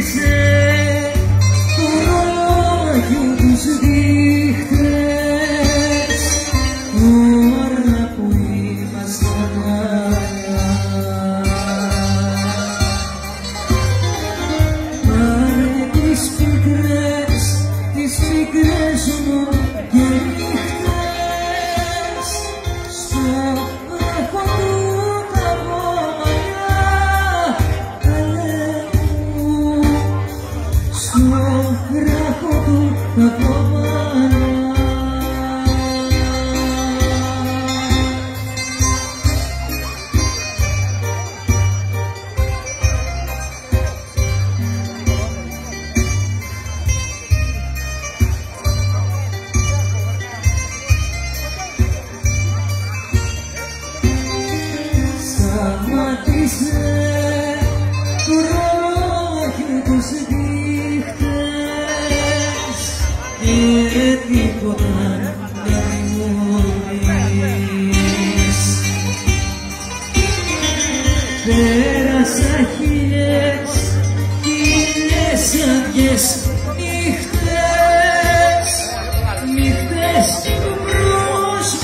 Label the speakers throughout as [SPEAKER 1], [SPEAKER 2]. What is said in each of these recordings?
[SPEAKER 1] σταμάτησε το ρολόγιο τους δείχτες τώρα που ήμασταν άλλα. Πάρε τις πικρές μου και νύχτες στο βράχο του τα βόμαλια καλέ μου, στο βράχο του τα βόμαλια. Σταμάτησε το ρολόγιο τους δείχτες και τίποτα δεν θυμώνεις. Πέρασα χίλιες άδειες νύχτες, νύχτες που προσμένεις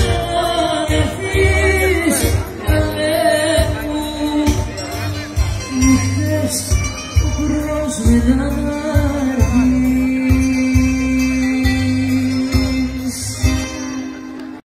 [SPEAKER 1] καλέ μου, νύχτες που προσμένεις.